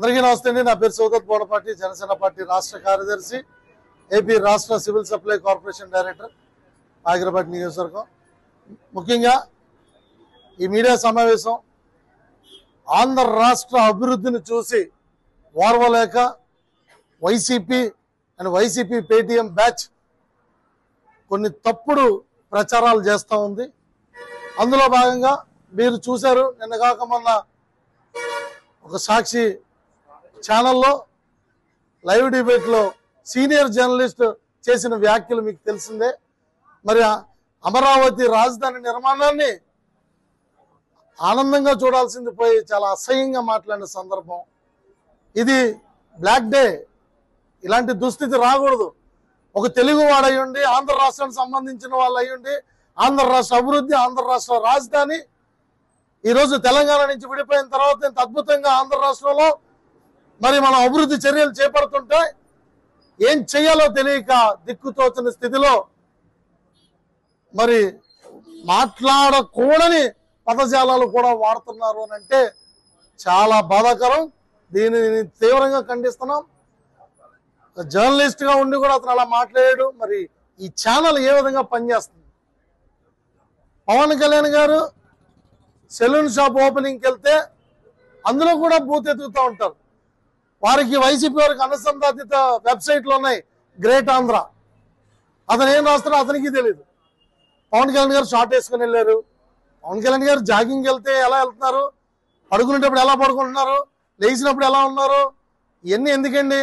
అందరికీ నమస్తే అండి. నా పేరు సౌదత్ బోడపాటి, జనసేన పార్టీ రాష్ట్ర కార్యదర్శి, ఏపీ రాష్ట్ర సివిల్ సప్లై కార్పొరేషన్ డైరెక్టర్, ఆగిరపేట నియోజకవర్గం. ముఖ్యంగా ఈ మీడియా సమావేశం ఆంధ్ర రాష్ట్ర అభివృద్ధిని చూసి ఓర్వలేక YCP and YCP Paytm batch కొన్ని తప్పుడు ప్రచారాలు చేస్తూ ఉంది. అందులో భాగంగా మీరు చూశారు, నిన్న కాక మొన్న ఒక సాక్షి ఛానల్లో లైవ్ డిబేట్లో సీనియర్ జర్నలిస్ట్ చేసిన వ్యాఖ్యలు మీకు తెలిసిందే. మరి అమరావతి రాజధాని నిర్మాణాన్ని ఆనందంగా చూడాల్సింది పోయి చాలా అసహ్యంగా మాట్లాడిన సందర్భం ఇది. బ్లాక్ డే, ఇలాంటి దుస్థితి రాకూడదు. ఒక తెలుగు వాడయ్యుండి, ఆంధ్ర రాష్ట్రానికి సంబంధించిన వాళ్ళు అయ్యుండి, ఆంధ్ర రాష్ట్ర అభివృద్ధి, ఆంధ్ర రాష్ట్ర రాజధాని ఈరోజు తెలంగాణ నుంచి విడిపోయిన తర్వాత ఇంత అద్భుతంగా ఆంధ్ర రాష్ట్రంలో మరి మనం అభివృద్ధి చర్యలు చేపడుతుంటే ఏం చేయాలో తెలియక దిక్కుతోచని స్థితిలో మరి మాట్లాడకూడని పదజాలాలు కూడా వాడుతున్నారు అని అంటే చాలా బాధాకరం. దీనిని తీవ్రంగా ఖండిస్తున్నాం. జర్నలిస్ట్ గా ఉండి కూడా అతను అలా మాట్లాడాడు. మరి ఈ ఛానల్ ఏ విధంగా పనిచేస్తుంది? పవన్ కళ్యాణ్ గారు సెలూన్ షాప్ ఓపెనింగ్కి వెళ్తే అందులో కూడా బూత్ ఎత్తుకుతూ ఉంటారు. వారికి వైసీపీ వారికి అనుసంధానిత వెబ్సైట్లు ఉన్నాయి, గ్రేట్ ఆంధ్ర. అతను ఏం రాస్తారో అతనికి తెలియదు. పవన్ కళ్యాణ్ గారు షార్ట్ వేసుకుని వెళ్ళారు. పవన్ కళ్యాణ్ గారు జాగింగ్ వెళ్తే ఎలా వెళ్తున్నారు, పడుకునేటప్పుడు ఎలా పడుకుంటున్నారు, లేచినప్పుడు ఎలా ఉన్నారు, ఇవన్నీ ఎందుకండి?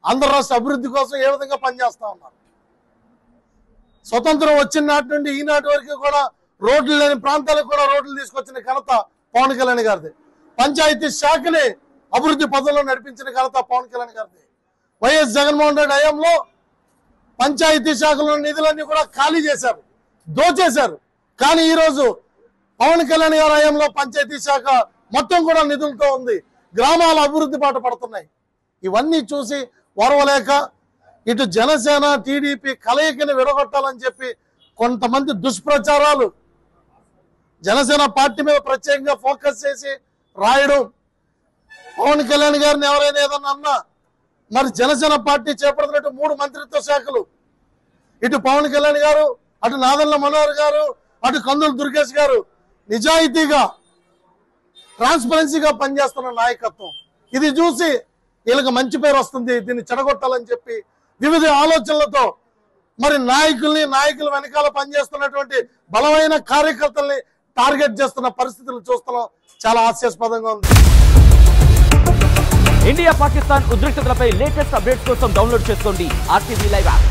ఆంధ్ర రాష్ట్ర అభివృద్ధి కోసం ఏ విధంగా పనిచేస్తా ఉన్నారు? స్వతంత్రం వచ్చిన నాటి నుండి ఈనాటి వరకు కూడా రోడ్లు లేని ప్రాంతాలకు కూడా రోడ్లు తీసుకొచ్చిన ఘనత పవన్ కళ్యాణ్ గారిది. పంచాయతీ శాఖని అభివృద్ధి పదంలో నడిపించిన ఘనత పవన్ కళ్యాణ్ గారిది. వైఎస్ జగన్మోహన్ రెడ్డి హయాంలో పంచాయతీ శాఖలో నిధులన్నీ కూడా ఖాళీ చేశారు, దోచేశారు. కానీ ఈరోజు పవన్ కళ్యాణ్ గారి హయాంలో పంచాయతీ శాఖ మొత్తం కూడా నిధులతో ఉంది, గ్రామాల అభివృద్ధి బాట పడుతున్నాయి. ఇవన్నీ చూసి ఓర్వలేక ఇటు జనసేన టీడీపీ కలయికని విడగొట్టాలని చెప్పి కొంతమంది దుష్ప్రచారాలు జనసేన పార్టీ మీద ప్రత్యేకంగా ఫోకస్ చేసి రాయడం. పవన్ కళ్యాణ్ గారిని ఎవరైనా ఏదన్నా అన్నా మరి జనసేన పార్టీ చేపడుతున్నట్టు 3 మంత్రిత్వ శాఖలు, ఇటు పవన్ కళ్యాణ్ గారు, అటు నాదెళ్ల మనోహర్ గారు, అటు కందుల దుర్గేష్ గారు నిజాయితీగా ట్రాన్స్పరెన్సీగా పనిచేస్తున్న నాయకత్వం. ఇది చూసి వీళ్ళకి మంచి పేరు వస్తుంది, దీన్ని చెడగొట్టాలని చెప్పి వివిధ ఆలోచనలతో మరి నాయకుల వెనకాల పనిచేస్తున్నటువంటి బలమైన కార్యకర్తల్ని టార్గెట్ చేస్తున్న పరిస్థితులు చూస్తున్నాం. చాలా హాస్యాస్పదంగా ఉంది. ఇండియా పాకిస్తాన్ ఉద్రిక్తతలపై లేటెస్ట్ అప్డేట్స్ కోసం డౌన్లోడ్ చేసుకోండి RTV లైవ్ యాప్.